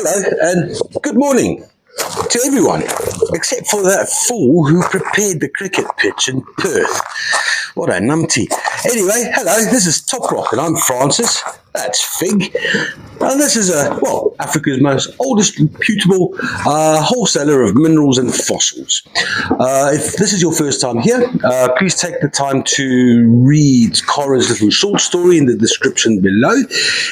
Hello and good morning to everyone, except for that fool who prepared the cricket pitch in Perth. What a numpty. Anyway, hello, this is Top Rock and I'm Francis. That's Fig. And this is, Africa's most oldest reputable wholesaler of minerals and fossils. If this is your first time here, please take the time to read Cora's little short story in the description below.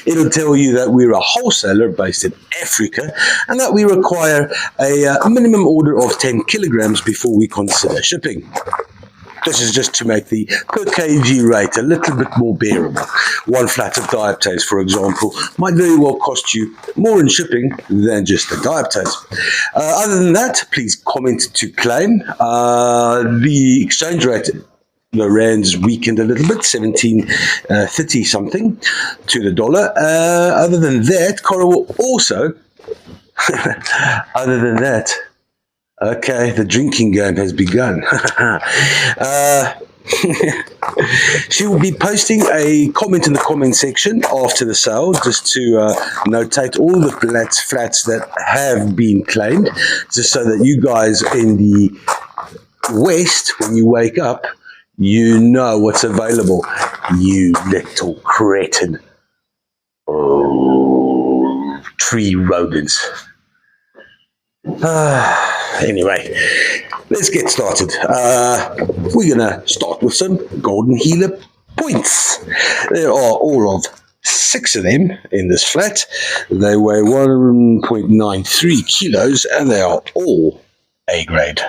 It'll tell you that we're a wholesaler based in Africa and that we require a minimum order of 10 kilograms before we consider shipping. This is just to make the per kg rate a little bit more bearable. One flat of diaptase, for example, might very well cost you more in shipping than just the diaptase. Other than that, please comment to claim. The exchange rate, the rand's weakened a little bit, 17.30 something to the dollar. Other than that, Cora will also, other than that, okay, the drinking game has begun. She will be posting a comment in the comment section after the sale just to notate all the flats that have been claimed, just so that you guys in the West, when you wake up, you know what's available. You little cretin. Oh, tree rodents. Anyway, let's get started. We're going to start with some golden healer points. There are all of 6 of them in this flat. They weigh 1.93 kilos and they are all A grade.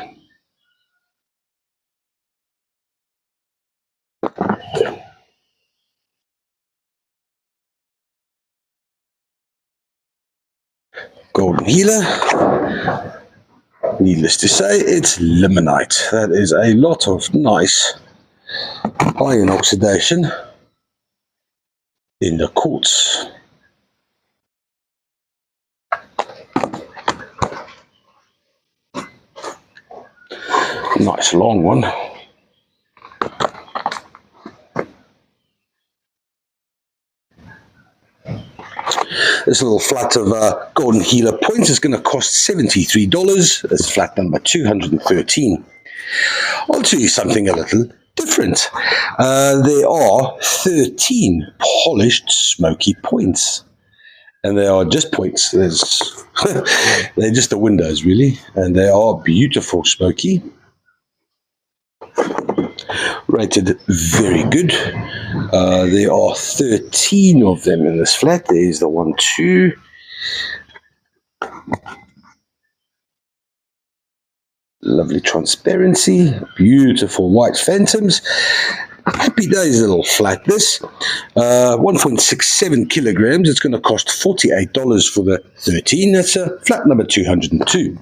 Golden healer. Needless to say, it's limonite. That is a lot of nice iron oxidation in the quartz. Nice long one. This little flat of golden healer points is going to cost $73. That's flat number 213. I'll tell you something a little different. There are 13 polished smoky points. And they are just points. They're just the windows, really. And they are beautiful smoky. Rated very good. There are 13 of them in this flat. There's the 1, 2. Lovely transparency. Beautiful white phantoms. Happy days, little flat this. 1.67 kilograms. It's going to cost $48 for the 13. That's a flat number 202.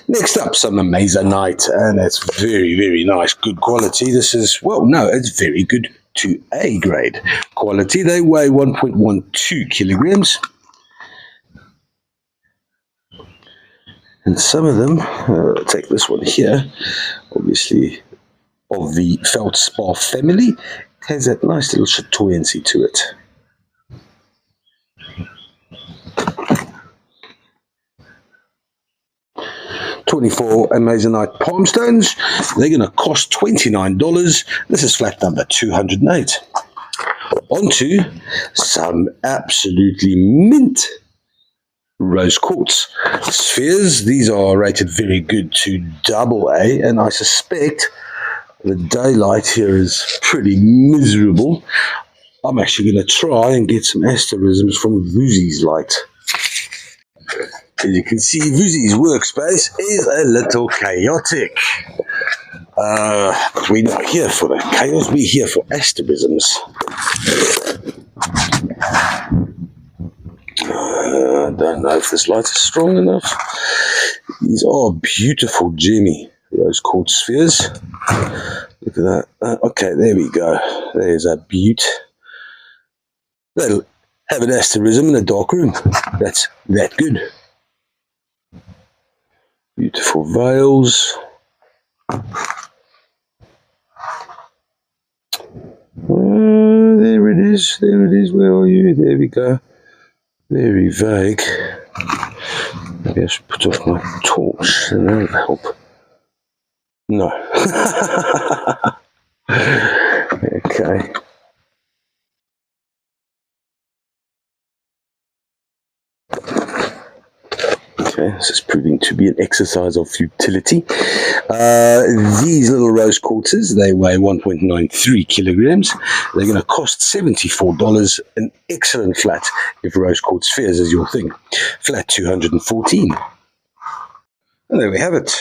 Next up, some amazonite, and it's very, very nice, good quality. This is, well, no, it's very good to A grade quality. They weigh 1.12 kilograms. And some of them, take this one here, obviously of the feldspar family, has that nice little chatoyancy to it. $24 amazonite palm stones. They're going to cost $29. This is flat number 208. Onto some absolutely mint rose quartz spheres. These are rated very good to AA, and I suspect the daylight here is pretty miserable. I'm actually going to try and get some asterisms from Vuzi's light. As you can see, Vuzi's workspace is a little chaotic. But we're not here for that chaos, we're here for asterisms. I don't know if this light is strong enough. These are beautiful gemmy rose quartz spheres. Look at that. Okay, there we go. There's a beaut. That'll have an asterism in a dark room. That's that good. Beautiful veils. There it is. There it is. Where are you? There we go. Very vague. Maybe I should put off my torch, and that'll help. No. Okay. Okay, this is proving to be an exercise of futility. These little rose quarters, they weigh 1.93 kilograms. They're going to cost $74. An excellent flat if rose quartz spheres is your thing. Flat 214. And there we have it.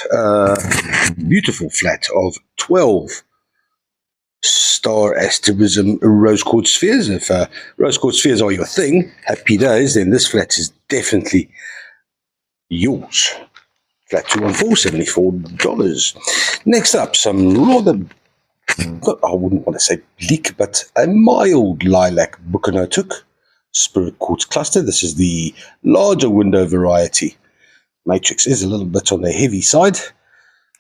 Beautiful flat of 12 star asterism rose quartz spheres. If rose quartz spheres are your thing, happy days, then this flat is definitely yours. Flat 214, $74. Next up, some rather, I wouldn't want to say bleak, but a mild lilac Bucanotuk spirit quartz cluster. This is the larger window variety. Matrix is a little bit on the heavy side.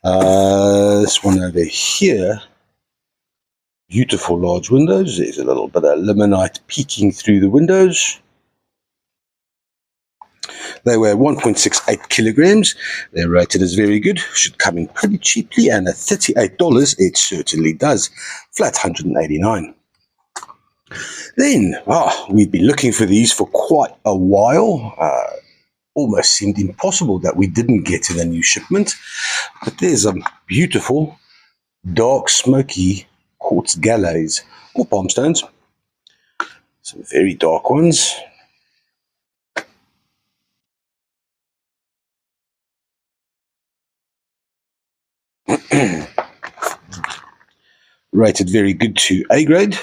This one over here, beautiful large windows. There's a little bit of limonite peeking through the windows. They weigh 1.68 kilograms. They're rated as very good. Should come in pretty cheaply, and at $38, it certainly does. Flat 189. Then, we've been looking for these for quite a while. Almost seemed impossible that we didn't get in a new shipment. But there's a beautiful, dark, smoky quartz galleys or palm stones. Some very dark ones. Rated very good to A grade.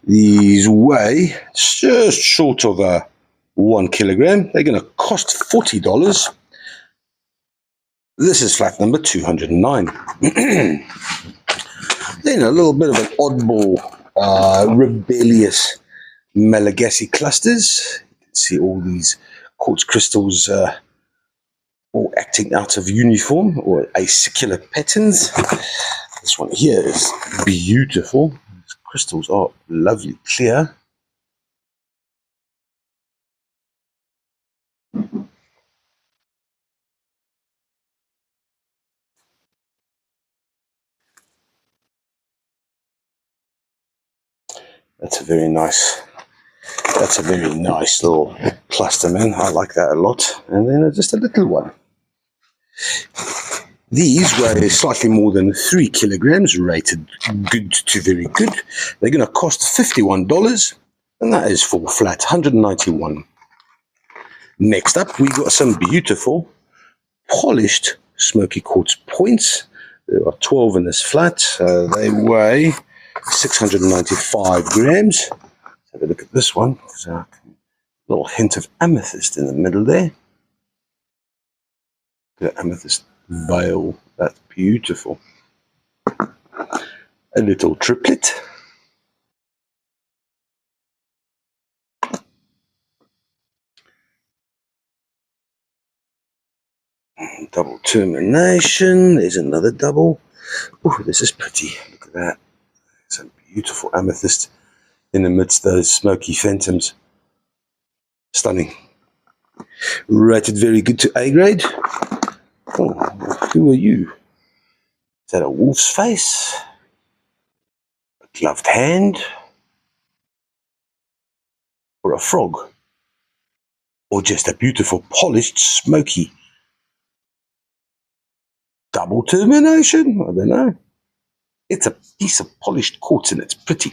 These weigh just short of 1 kilogram. They're going to cost $40. This is flat number 209. Then a little bit of an oddball, rebellious Malagasy clusters. You can see all these quartz crystals all acting out of uniform or acicular patterns. This one here is beautiful. These crystals are lovely clear. That's a very nice little cluster, man. I like that a lot. And then just a little one. These weigh slightly more than 3 kilograms, rated good to very good. They're going to cost $51, and that is for flat 191. Next up, we got some beautiful polished smoky quartz points. There are 12 in this flat. They weigh 695 grams. Let's have a look at this one. There's a little hint of amethyst in the middle there. The amethyst veil, that's beautiful. A little triplet. Double termination. There's another double. Oh, this is pretty. Look at that. Some beautiful amethyst in the midst of those smoky phantoms. Stunning. Rated very good to A grade. Oh, who are you? Is that a wolf's face? A gloved hand? Or a frog? Or just a beautiful, polished, smoky double termination? I don't know. It's a piece of polished quartz and it's pretty.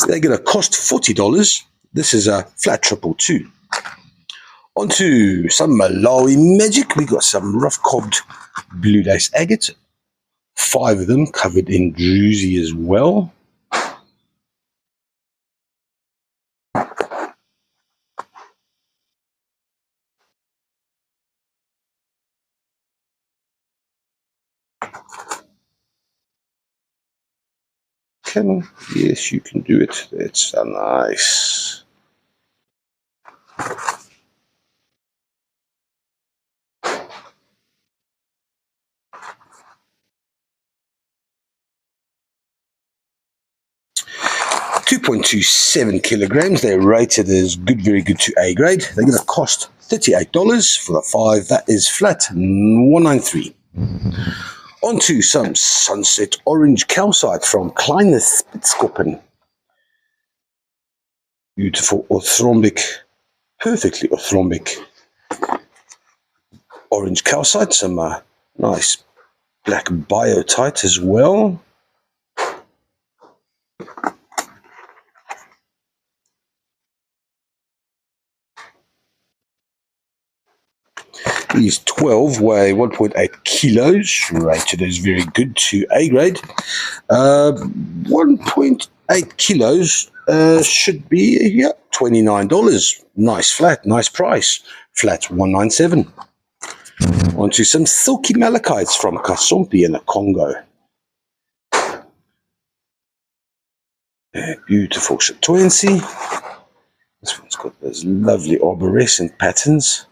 They're going to cost $40. This is a flat 222. On to some Malawi magic. We got some rough cobbed blue lace agate. 5 of them covered in druzy as well. Come on. Yes, you can do it. It's nice. 2.27 kilograms. They're rated as good, very good to A grade. They're going to cost $38 for the 5. That is flat 193. Onto some sunset orange calcite from Kleine Spitzkoppen. Beautiful orthorhombic, perfectly orthorhombic orange calcite. Some nice black biotite as well. These 12 weigh 1.8 kilos, rated as very good to A grade. 1.8 kilos should be here, $29. Nice flat, nice price. Flat 197. Onto some silky malachites from Kasompi in the Congo. Beautiful chatoyancy. This one's got those lovely arborescent patterns.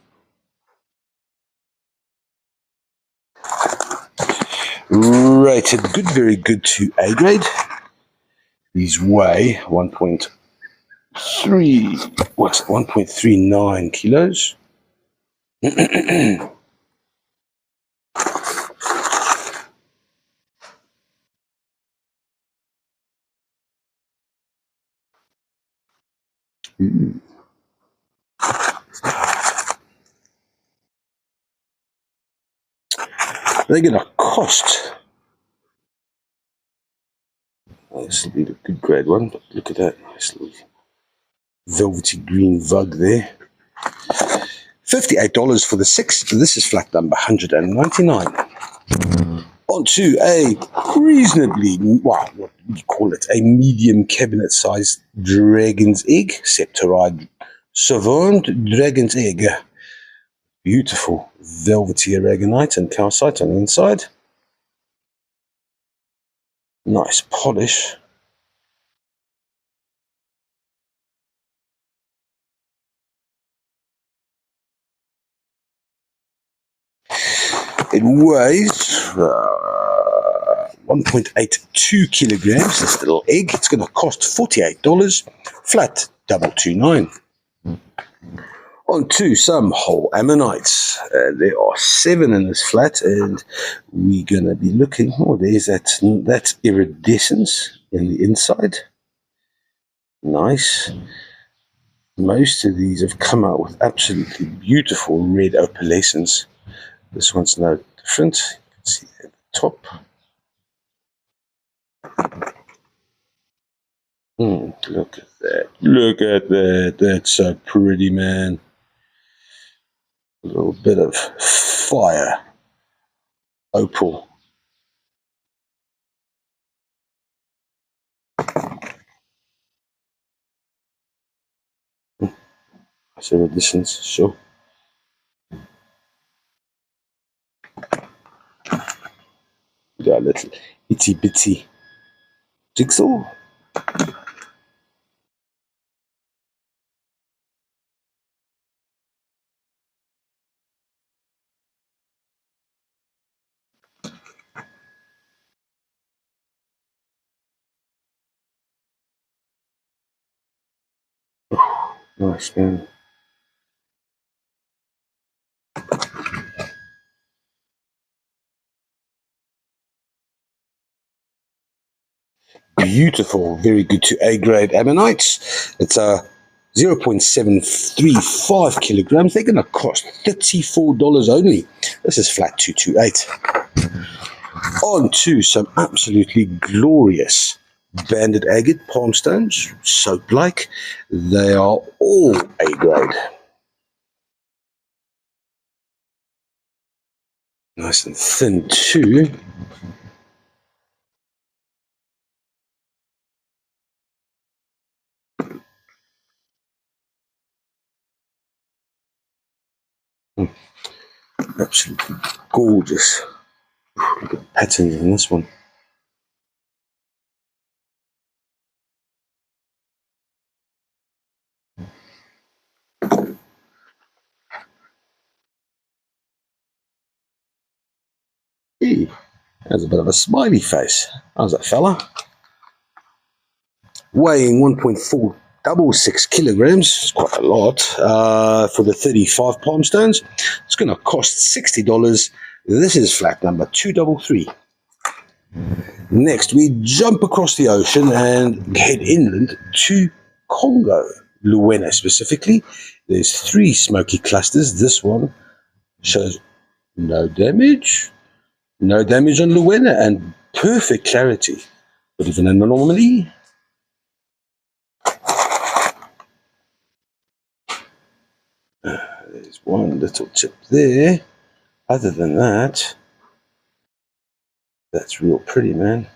Rated good, very good to A grade. These weigh 1.39 kilos. They're going to cost. This will be the good grade one, but look at that nice little velvety green vug there. $58 for the 6. This is flat number 199. Onto a reasonably, well, what do you call it? A medium cabinet-sized dragon's egg, Septoride Savant dragon's egg. Beautiful velvety aragonite and calcite on the inside. Nice polish. It weighs 1.82 kilograms, this little egg. It's going to cost $48, flat 229. Onto some whole ammonites. There are 7 in this flat, and we're going to be looking. Oh, there's that iridescence in the inside. Nice. Most of these have come out with absolutely beautiful red opalescence. This one's no different. You can see at the top. Look at that. Look at that. That's so pretty, man. A little bit of fire. Opal. I said a distance, sure. Got a little itty bitty jigsaw. Nice, man. Beautiful, very good to A grade ammonites. It's a 0.735 kilograms. They're going to cost $34 only. This is flat 228. On to some absolutely glorious banded agate palm stones, soap-like. They are all A grade. Nice and thin too. Absolutely gorgeous. Look at the patterns in this one. Hey, there's a bit of a smiley face. How's that, fella? weighing 1.466 kilograms. It's quite a lot for the 35 palm stones. It's going to cost $60. This is flat number 233. Next, we jump across the ocean and head inland to Congo, Luena specifically. There's 3 smoky clusters. This one shows no damage on Luena and perfect clarity. But even an anomaly. There's one little tip there. Other than that, that's real pretty, man.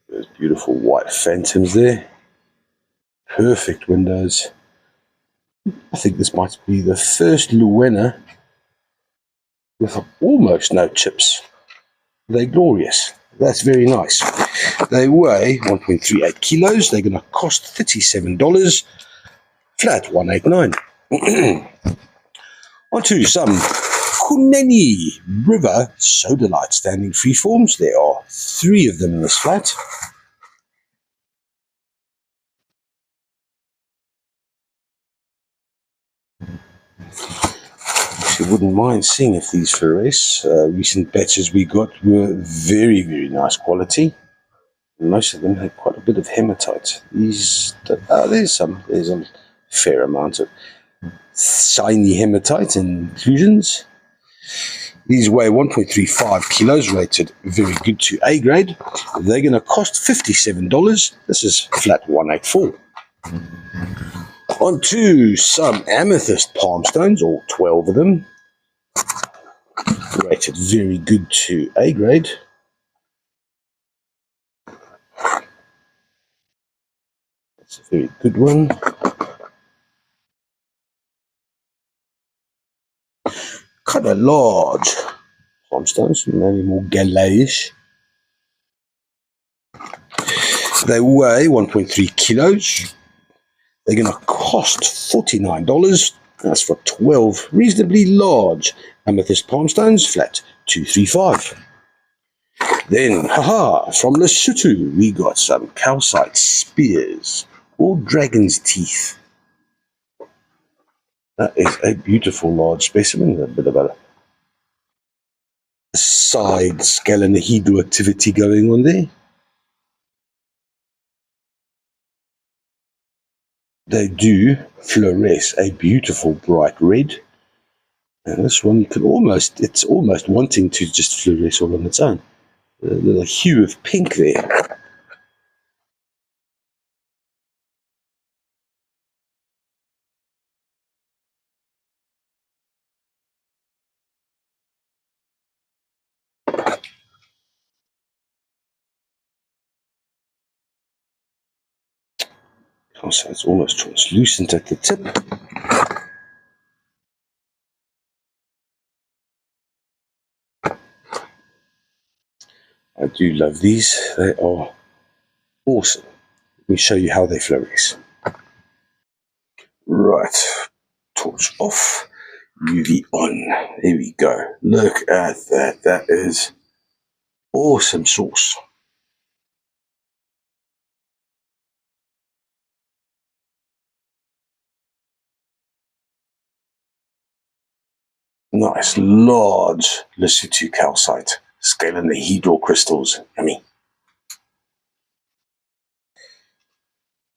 There's beautiful white phantoms there. Perfect windows. I think this might be the first Luena with almost no chips. They're glorious. That's very nice. They weigh 1.38 kilos. They're going to cost $37. Flat 189. Onto some Kuneni River sodalite standing freeforms. There are 3 of them in this flat. If you wouldn't mind seeing if these fluoresce. Recent batches we got were very, very nice quality. Most of them had quite a bit of hematite. These, there's a fair amount of shiny hematite inclusions. These weigh 1.35 kilos, rated very good to A grade. They're going to cost $57. This is flat 184. Onto some amethyst palm stones, all 12 of them. Rated very good to A grade. That's a very good one. Kind of large palm stones, maybe more galaish. They weigh 1.3 kilos. They're going to cost $49. That's for 12 reasonably large amethyst palm stones, flat 235. Then, from Lesotho, we got some calcite spears, or dragon's teeth. That is a beautiful large specimen, a bit of a side scalenohedral activity going on there. They do fluoresce a beautiful bright red. And this one, it's almost wanting to just fluoresce all on its own. A little hue of pink there. So it's almost translucent at the tip. I do love these. They are awesome. Let me show you how they fluoresce. Right. Torch off. UV on. There we go. Look at that. That is awesome sauce. Nice, large Lesotho calcite. Scalenohedral crystals. Yummy.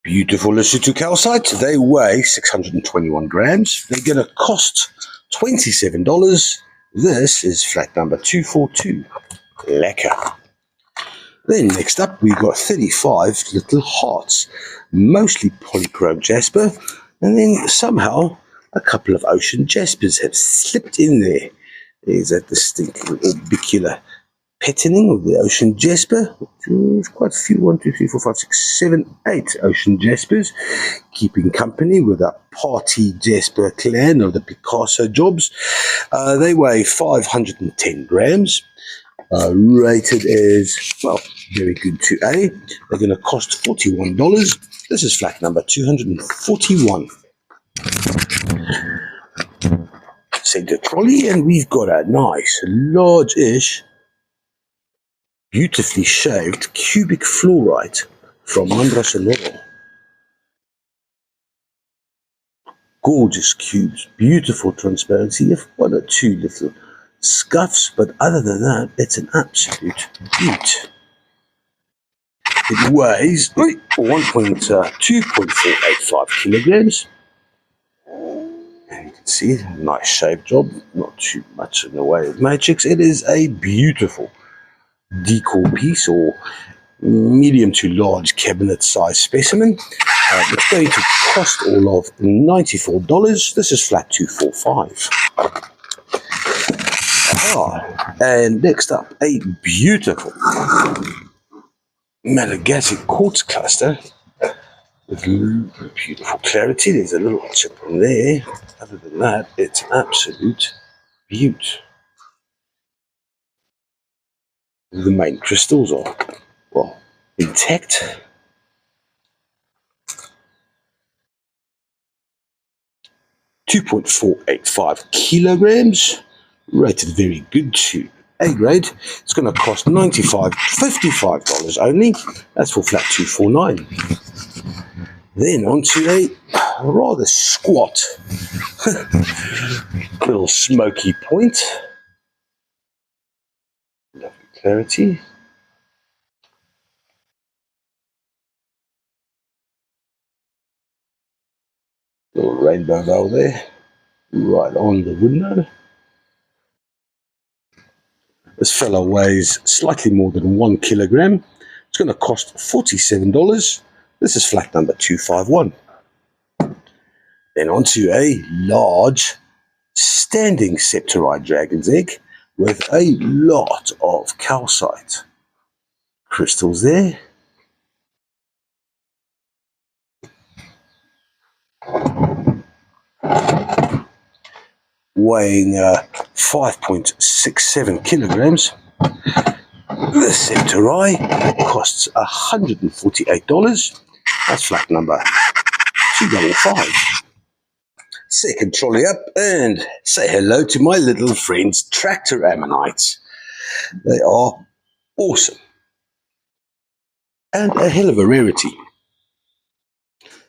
Beautiful Lesotho calcite. They weigh 621 grams. They're going to cost $27. This is flat number 242. Lekker. Then next up, we've got 35 little hearts. Mostly polychrome jasper. And then somehow a couple of ocean jaspers have slipped in there. There's that distinct orbicular patterning of the ocean jasper. There's quite a few, 1, 2, 3, 4, 5, 6, 7, 8 ocean jaspers, keeping company with a party jasper clan of the Picasso jobs. They weigh 510 grams, rated as, well, very good to A. They're going to cost $41. This is flat number 241. Center trolley, and we've got a nice, large-ish, beautifully shaved cubic fluorite from Mandra Sonoro. Gorgeous cubes, beautiful transparency, if one or two little scuffs, but other than that, it's an absolute beaut. It weighs 2.485 kilograms. And you can see, nice shape job, not too much in the way of matrix. It is a beautiful decor piece or medium to large cabinet size specimen. It's going to cost all of $94. This is flat 245. And next up, a beautiful Malagasy quartz cluster with beautiful clarity. There's a little chip on there. Other than that, it's an absolute beaut. The main crystals are, well, intact. $2.485 kilograms, rated very good to A grade. It's going to cost $55 only. That's for flat 249. Then onto a rather squat little smoky point. Lovely clarity. Little rainbow veil there, right on the window. This fella weighs slightly more than 1 kilogram. It's going to cost $47. This is flat number 251. Then onto a large standing septoride dragon's egg with a lot of calcite crystals there. Weighing 5.67 kilograms. The septoride costs $148. That's flat number 255. Second trolley up, and say hello to my little friends, tractor ammonites. They are awesome and a hell of a rarity.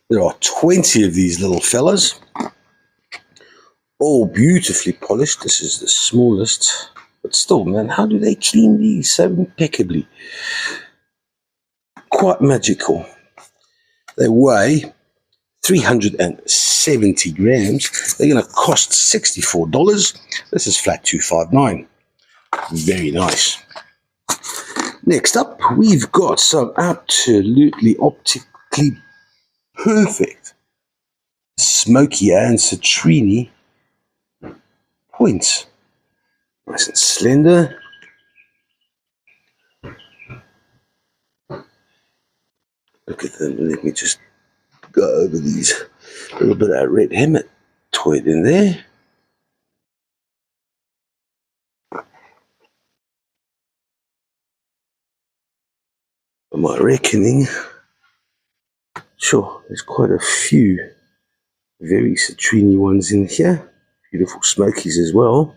There are 20 of these little fellas, all beautifully polished. This is the smallest, but still, man, how do they clean these so impeccably? Quite magical. They weigh 370 grams. They're going to cost $64. This is flat 259. Very nice. Next up, we've got some absolutely optically perfect smoky and citrine points. Nice and slender. Look at them. Let me just go over these. A little bit of red hematoid in there. By my reckoning, sure, there's quite a few very citrine ones in here. Beautiful smokies as well.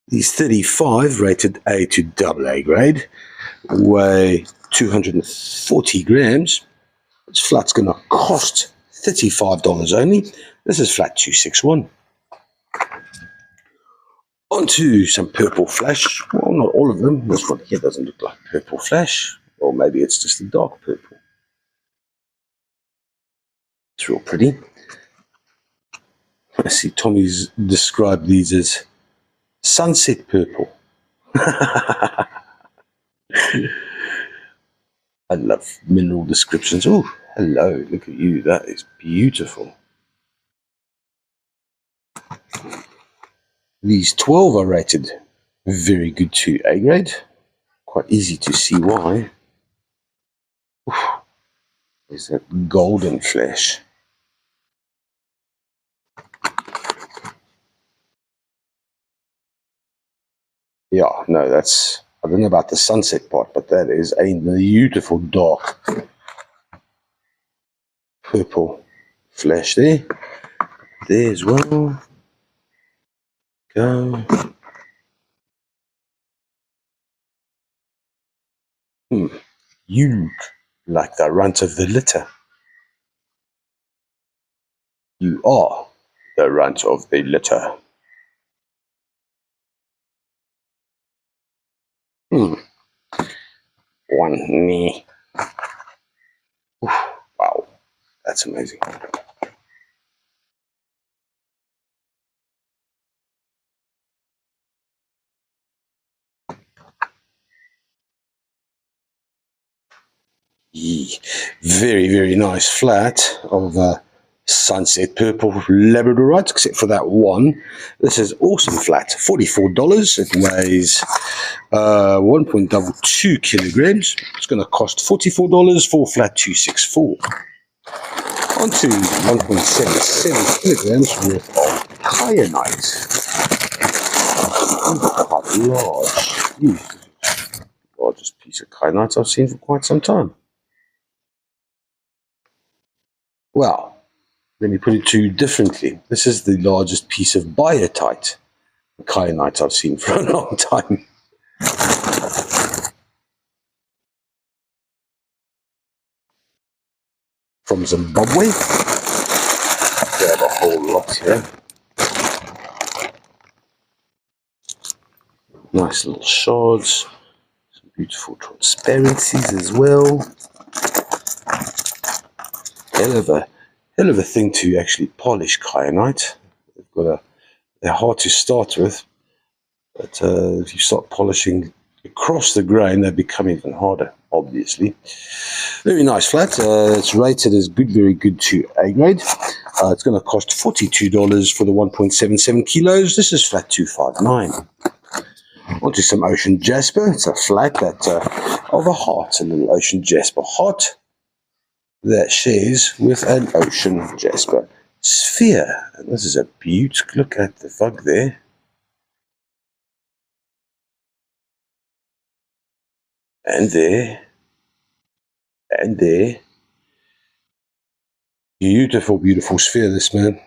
These 35 rated A to AA grade weigh 240 grams. This flat's going to cost $35 only. This is flat 261. Onto some purple flash. Well, not all of them. This one here doesn't look like purple flash. Or maybe it's just a dark purple. It's real pretty. I see Tommy's described these as sunset purple. I love mineral descriptions. Oh, hello, look at you. That is beautiful. These 12 are rated very good to A grade. Quite easy to see why. Oof, there's that golden flash. Yeah, no, that's, I don't know about the sunset part, but that is a beautiful dark purple flash there. there as well. Go. You like the runt of the litter. You are the runt of the litter. One knee. Oof, wow, that's amazing. Yeah. Very, very nice flat of sunset purple labradorite, except for that one. This is awesome flat, $44. It weighs 1.22 kilograms. It's going to cost $44 for flat 264. On to 1.77 kilograms worth of kyanite. Quite large. Largest piece of kyanite I've seen for quite some time. Well, let me put it to you differently. This is the largest piece of biotite, kyanite, I've seen for a long time. From Zimbabwe. We have a whole lot here. Nice little shards. Some beautiful transparencies as well. Hell of a thing to actually polish kyanite. They're hard to start with, but if you start polishing across the grain, they become even harder, obviously. Very nice flat. It's rated as good, very good to A grade. It's going to cost $42 for the 1.77 kilos. This is flat 259. Onto some ocean jasper. It's a flat that of a heart, a little ocean jasper heart that shares with an ocean jasper sphere. And this is a beaut. Look at the fog there. And there. And there. Beautiful, beautiful sphere, this man.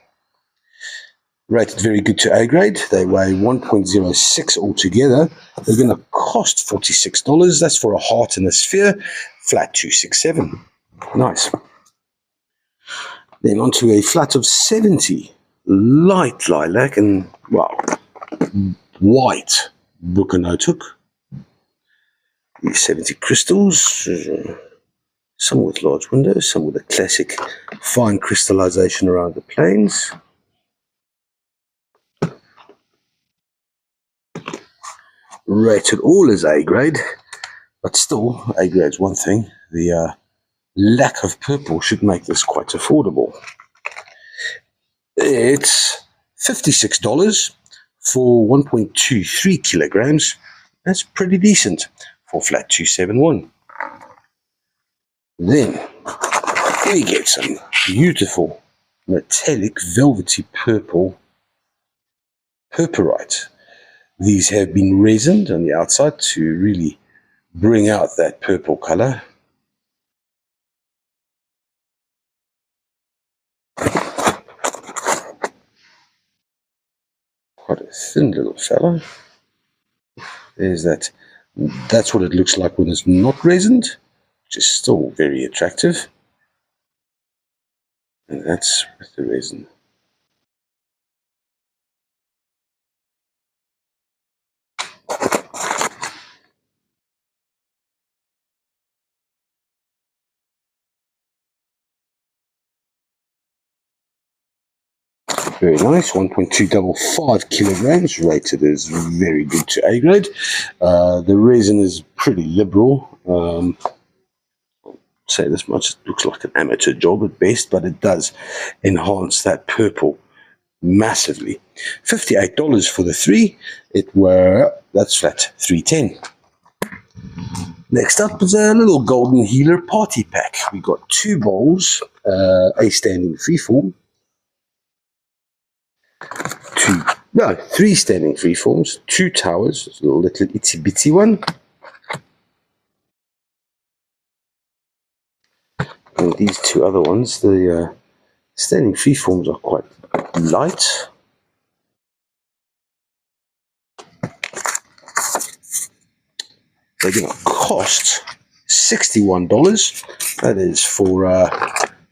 Rated very good to A grade. They weigh 1.06 altogether. They're going to cost $46. That's for a heart and a sphere. Flat 267. Nice. Then onto a flat of 70. Light lilac and, well, white Bukanotuk. These 70 crystals. Some with large windows, some with a classic fine crystallization around the planes. Rated all as A grade, but still, A grade's one thing. The lack of purple should make this quite affordable. It's $56 for 1.23 kilograms. That's pretty decent for flat 271. Then we get some beautiful metallic velvety purple purpurite. These have been resined on the outside to really bring out that purple color. Quite a thin little fellow. There's that. That's what it looks like when it's not resined, which is still very attractive. And that's with the resin. Very nice, 1.255 kilograms, rated as very good to A grade. The resin is pretty liberal. I'll say this much, it looks like an amateur job at best, but it does enhance that purple massively. $58 for the 3. That's flat 310. Next up is a little golden healer party pack. We got 2 bowls, a standing freeform. 3 standing freeforms, 2 towers, a little itsy bitsy one. And these 2 other ones, the standing freeforms are quite light. They're going to cost $61. That is for,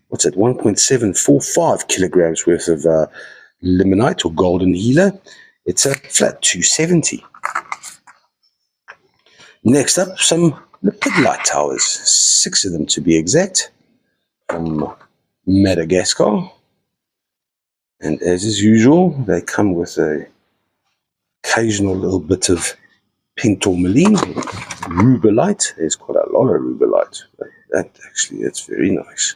what's it, 1.745 kilograms worth of limonite or golden healer. It's a flat $270. Next up, some lepidolite towers, 6 of them to be exact, from Madagascar. And as is usual, they come with a occasional little bit of pink tourmaline, rubellite. There's quite a lot of rubellite. That's very nice.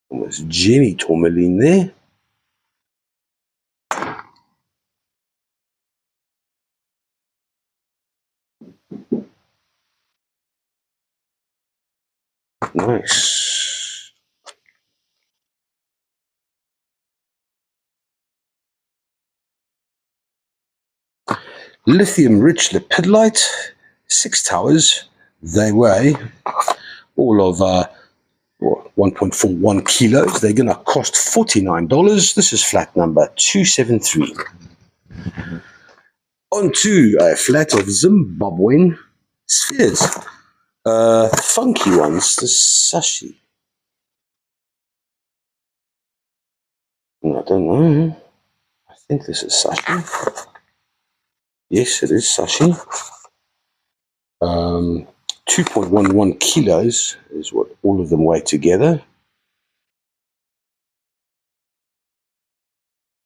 Almost gemmy tourmaline there. Nice. Lithium-rich lepidolite, 6 towers. They weigh all of 1.41 kilos. They're going to cost $49. This is flat number 273. On to a flat of Zimbabwean spheres. Funky ones, the sashi. I don't know. I think this is sashi. Yes, it is sashi. 2.11 kilos is what all of them weigh together.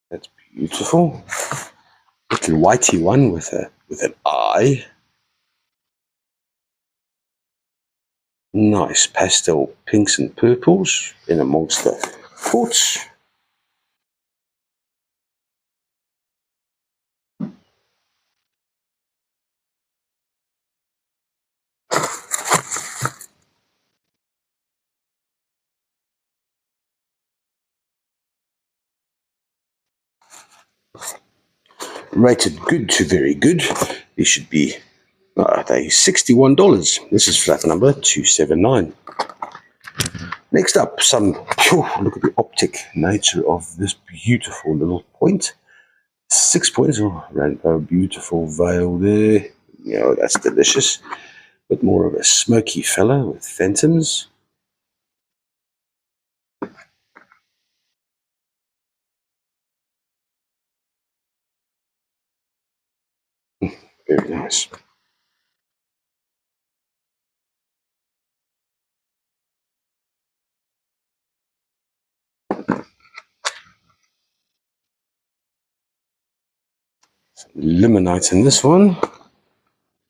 That's beautiful. Little whitey one with an eye. Nice pastel pinks and purples in amongst the quartz. Rated good to very good. These should be they $61. This is flat number 279. Next up, look at the optic nature of this beautiful little point. 6 points, around a beautiful veil there. That's delicious. But more of a smoky fella with phantoms. Very nice. Some limonite in this one.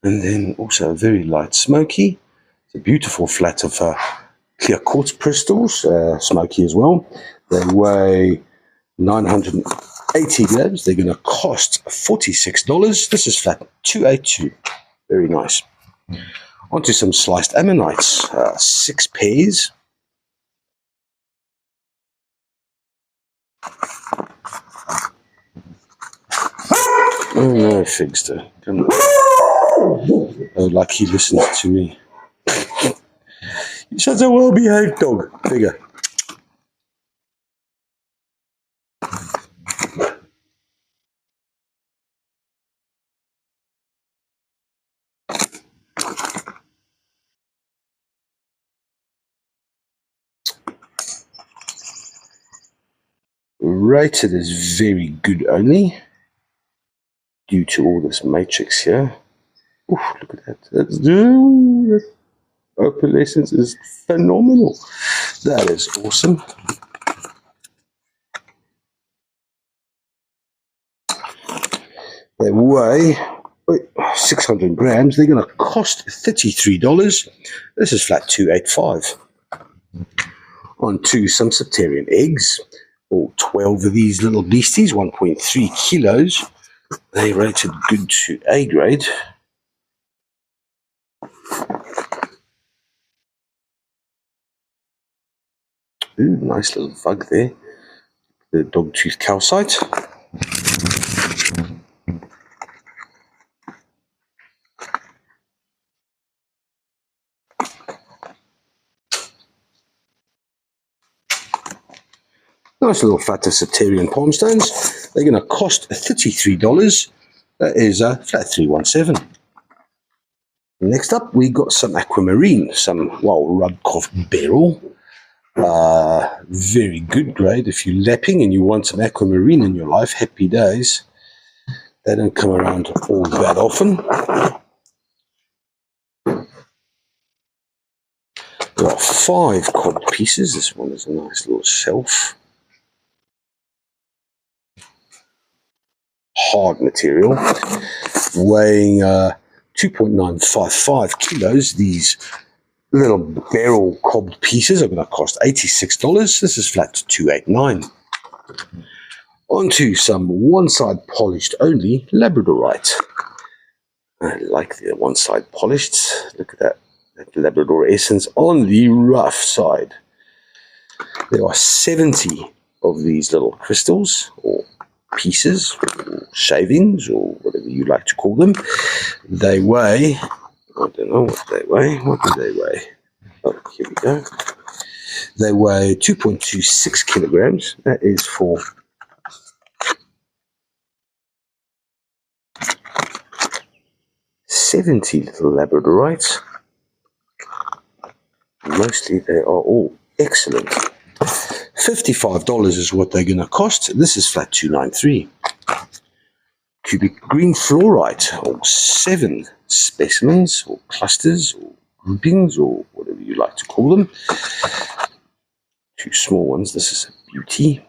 And then also a very light smoky. It's a beautiful flat of clear quartz crystals, smoky as well. They weigh 980 grams. They're going to cost $46. This is flat 282. Very nice. Onto some sliced ammonites, 6 pairs. Oh no, Figster. Come on. Oh, like he listens to me. You're such a well-behaved dog. There you go. Rated as very good only, due to all this matrix here. Oof, look at that. That opalescence is phenomenal. That is awesome. They weigh 600 grams. They're going to cost $33. This is flat 285. On to some septarian eggs. All 12 of these little beasties, 1.3 kilos. They rated good to A grade. Ooh, nice little bug there. The dogtooth calcite. Nice little flat of Septarian palm stones. They're going to cost $33. That is a flat 317. Next up, we got some aquamarine, some, well, Rudkoff beryl. Very good grade. If you're lapping and you want some aquamarine in your life, happy days. They don't come around all that often. There are 5 cod pieces. This one is a nice little shelf. Hard material, weighing 2.955 kilos. These little barrel cobbed pieces are going to cost $86. This is flat 289. Onto some one-side polished only Labradorite. I like the one-side polished. Look at that Labrador essence on the rough side. There are 70 of these little crystals or pieces or shavings or whatever you like to call them. They weigh, I don't know what they weigh. What do they weigh? Oh, here we go. They weigh 2.26 kilograms. That is for 70 little Labradorites. Mostly they are all excellent. $55 is what they're going to cost. This is flat 293. Cubic green fluorite, or 7 specimens, or clusters, or groupings, or whatever you like to call them. 2 small ones. This is a beauty.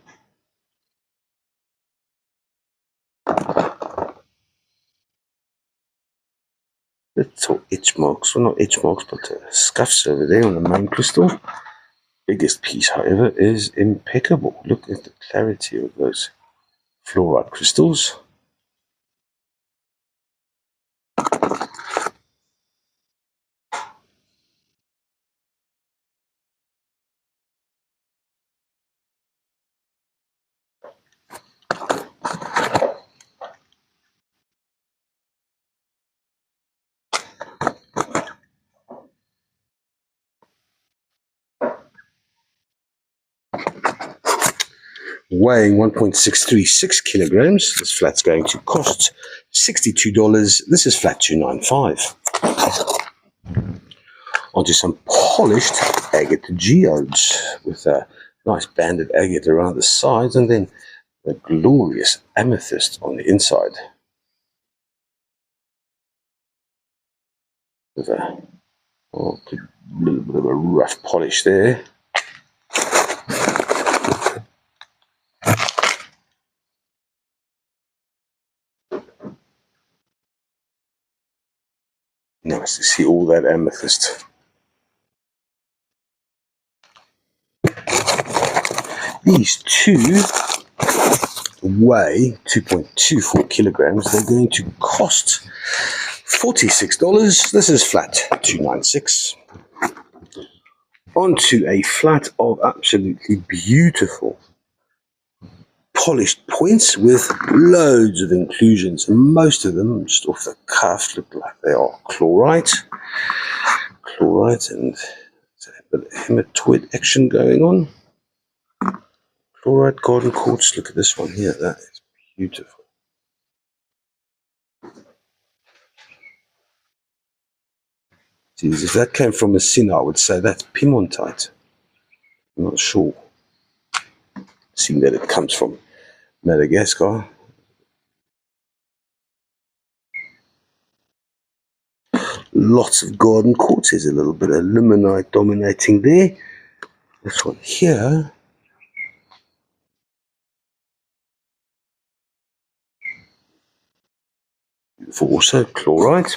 Little itch marks, well, not itch marks, but scuffs over there on the main crystal. Biggest piece, however, is impeccable. Look at the clarity of those fluorite crystals. Weighing 1.636 kilograms. This flat's going to cost $62. This is flat 295. Onto some polished agate geodes with a nice banded agate around the sides and then the glorious amethyst on the inside. With a little bit of a rough polish there. Nice to see all that amethyst. These 2 weigh 2.24 kilograms. They're going to cost $46. This is flat 296. Onto a flat of absolutely beautiful polished points with loads of inclusions. Most of them, just off the cuff, look like they are chlorite. Chlorite and a bit of hematoid action going on. Chlorite garden quartz. Look at this one here. That is beautiful. Jeez, if that came from a sin, I would say that's piemontite. I'm not sure. Seeing that it comes from Madagascar. Lots of garden quartz. There's a little bit of limonite dominating there. This one here. For also chlorite.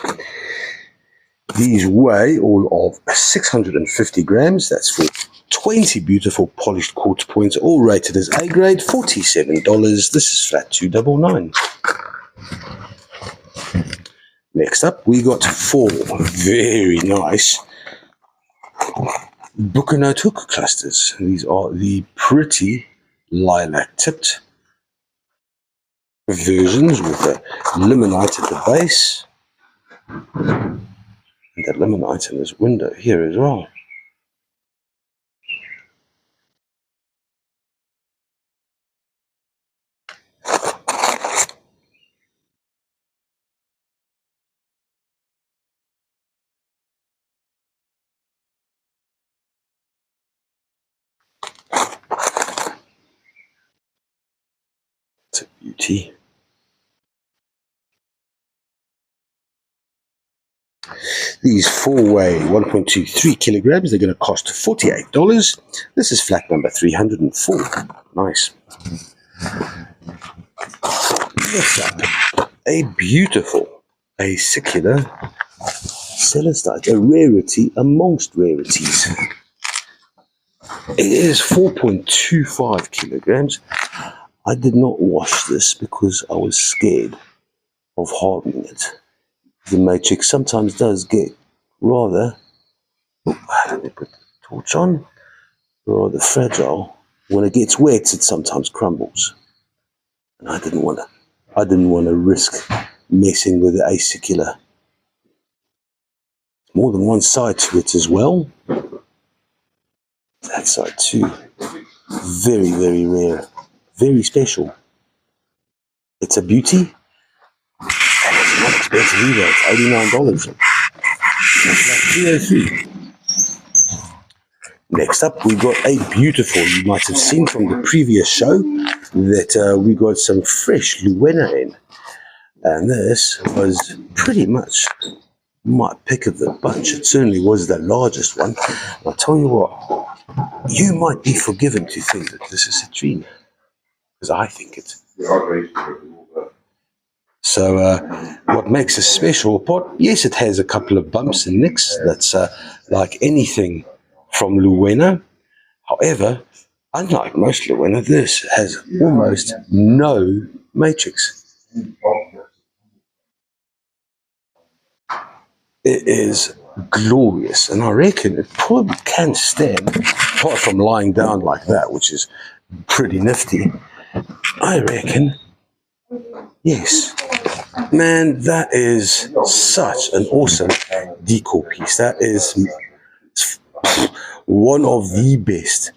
These weigh all of 650 grams. That's for 20 beautiful polished quartz points, all rated as A grade, $47. This is flat 299. Next up, we got 4 very nice Bucanote hook clusters. These are the pretty lilac tipped versions with the limonite at the base. And that limonite in this window here as well. beauty. These 4 weigh 1.23 kilograms. They're going to cost $48. This is flat number 304. Nice. Next up, a beautiful acicular celestite, a rarity amongst rarities. It is 4.25 kilograms. I did not wash this because I was scared of hardening it. The matrix sometimes does get rather, let me put the torch on, rather fragile. When it gets wet, it sometimes crumbles. And I didn't want to risk messing with the acicular. More than one side to it as well. That side too. Very, very rare. Very special. It's a beauty. And it's not expensive either. It's $89. That's like $303. Next up, we got a beautiful, you might have seen from the previous show, that we got some fresh Luena in. And this was pretty much my pick of the bunch. It certainly was the largest one. I'll tell you what, you might be forgiven to think that this is a citrine, because I think it. So what makes a special pot, yes, it has a couple of bumps and nicks. That's like anything from Luena. However, unlike most Luena, this has almost no matrix. It is glorious, and I reckon it probably can stand, apart from lying down like that, which is pretty nifty. I reckon, yes. Man, that is such an awesome decor piece. That is one of the best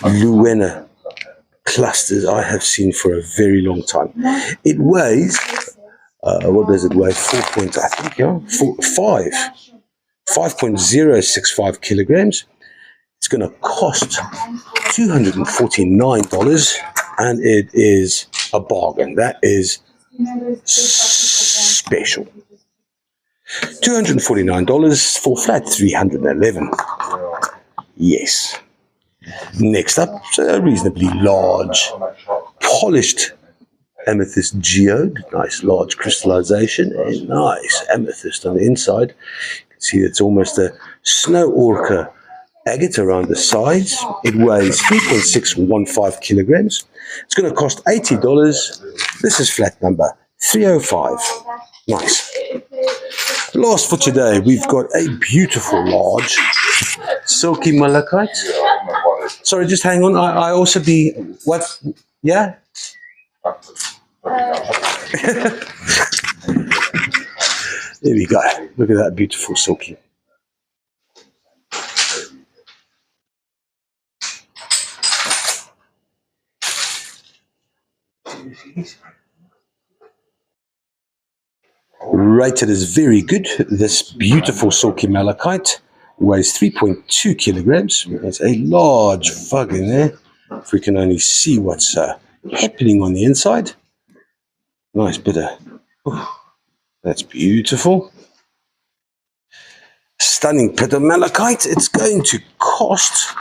Luena clusters I have seen for a very long time. It weighs, what does it weigh? 5.065 kilograms. It's going to cost $249, and it is a bargain. That is special. $249 for flat 311. Yes. Next up, a reasonably large, polished amethyst geode. Nice large crystallization and nice amethyst on the inside. You can see it's almost a snow orca agate around the sides. It weighs 3.615 kilograms. It's going to cost $80. This is flat number 305. Nice. Last for today, we've got a beautiful large silky malachite. Sorry, just hang on. I also be, what? Yeah? There we go. Look at that beautiful silky. Rated as very good. This beautiful silky malachite weighs 3.2 kilograms. There's a large fug in there. If we can only see what's happening on the inside. Nice bit of, that's beautiful. Stunning bit of malachite. It's going to cost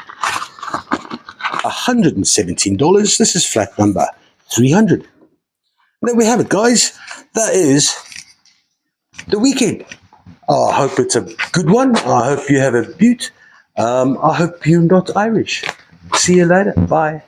$117. This is flat number 300. There we have it, guys. That is the weekend. I hope it's a good one. I hope you have a beaut. I hope you're not Irish. See you later. Bye.